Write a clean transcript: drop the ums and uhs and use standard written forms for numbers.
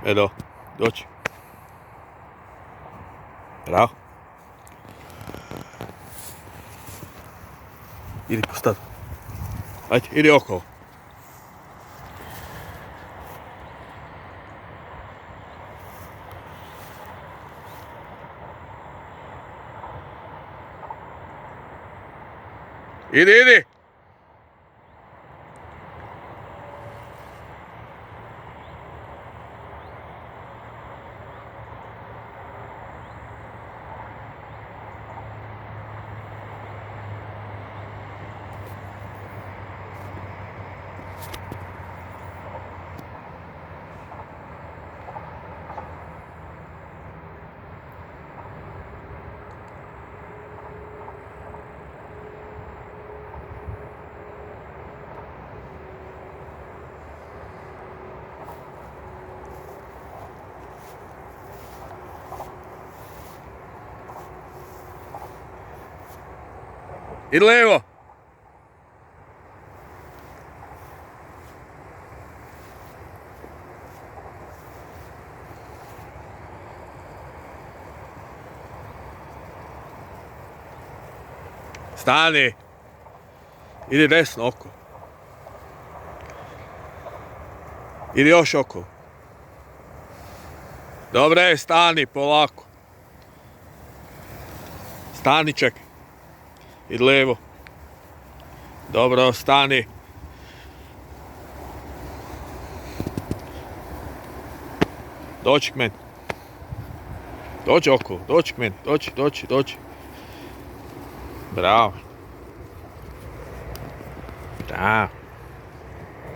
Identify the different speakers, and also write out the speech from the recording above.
Speaker 1: Edo, doći. Bravo. Idi po stadu. Ajde, idi okolo. Idi! Idi levo! Stani! Idi desno oko. Idi još oko. Dobre, stani, polako. Stani, čekaj. Idi levo. Dobro, stani. Doći k meni. Dođi okolo, doći k meni. Doći. Bravo. Bravo.